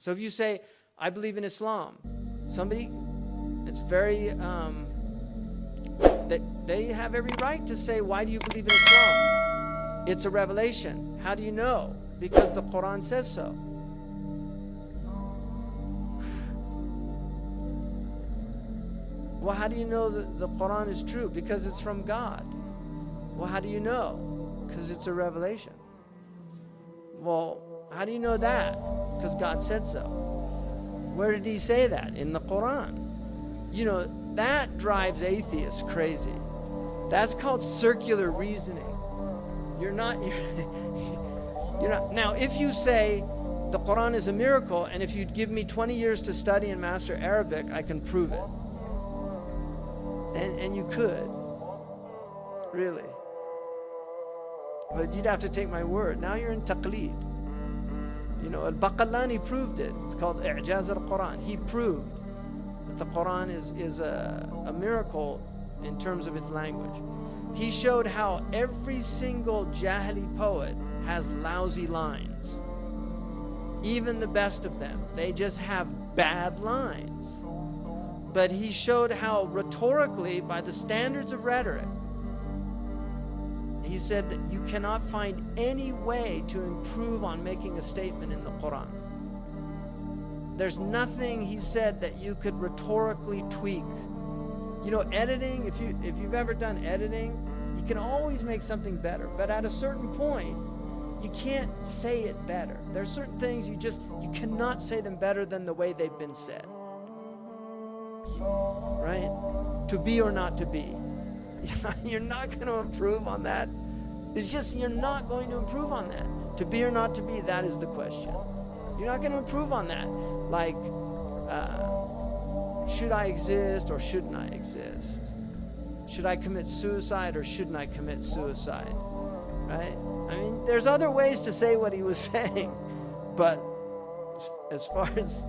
So if you say, I believe in Islam, somebody, it's very, they have every right to say, why do you believe in Islam? It's a revelation. How do you know? Because the Quran says so. Well, how do you know that the Quran is true? Because it's from God. Well, how do you know? Because it's a revelation. Well, how do you know that? Because God said so. Where did he say that? In the Quran. You know, that drives atheists crazy. That's called circular reasoning. You're not. Now, if you say the Quran is a miracle, and if you'd give me 20 years to study and master Arabic, I can prove it. And you could. Really. But you'd have to take my word. Now you're in taqleed. You know, Al-Baqallani proved it. It's called I'jaz al-Quran. He proved that the Quran is a miracle in terms of its language. He showed how every single Jahili poet has lousy lines. Even the best of them. They just have bad lines. But he showed how rhetorically, by the standards of rhetoric, he said that you cannot find any way to improve on making a statement in the Quran. There's nothing, he said, that you could rhetorically tweak. You know, editing, if you've ever done editing, you can always make something better. But at a certain point, you can't say it better. There's certain things you cannot say them better than the way they've been said. Right? To be or not to be. You're not going to improve on that. It's just, you're not going to improve on that. To be or not to be, that is the question. You're not going to improve on that. Like, should I exist or shouldn't I exist? Should I commit suicide or shouldn't I commit suicide? Right? I mean, there's other ways to say what he was saying. But as far as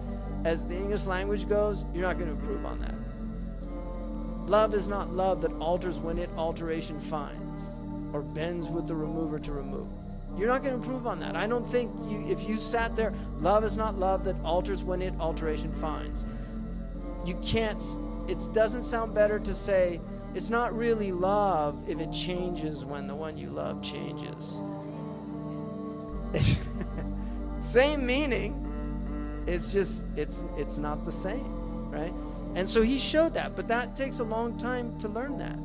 the English language goes, you're not going to improve on that. Love is not love that alters when it alteration finds, or bends with the remover to remove. You're not going to improve on that. I don't think if you sat there, love is not love that alters when it alteration finds. You can't, it doesn't sound better to say, it's not really love if it changes when the one you love changes. Same meaning. It's just, it's not the same, right? And so he showed that, but that takes a long time to learn that,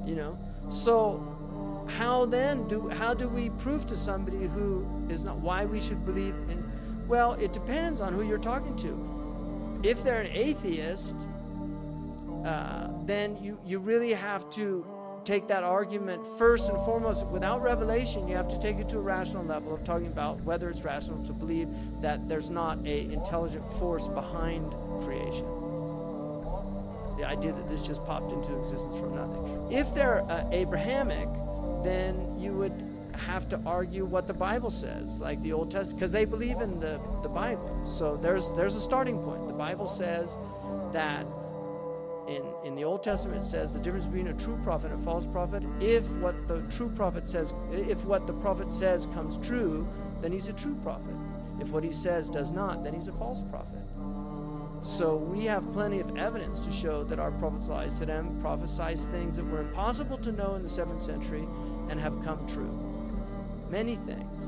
you know? So how do we prove to somebody who is not, why we should believe in, well, it depends on who you're talking to. If they're an atheist, then you really have to take that argument first and foremost. Without revelation, you have to take it to a rational level of talking about whether it's rational to believe that there's not an intelligent force behind creation. The idea that this just popped into existence from nothing. If they're Abrahamic, then you would have to argue what the Bible says, like the Old Testament, because they believe in the Bible. So there's a starting point. The Bible says that in the Old Testament it says the difference between a true prophet and a false prophet. If what the prophet says comes true, then he's a true prophet. If what he says does not, then he's a false prophet. So we have plenty of evidence to show that our Prophet ﷺ prophesied things that were impossible to know in the 7th century and have come true. Many things.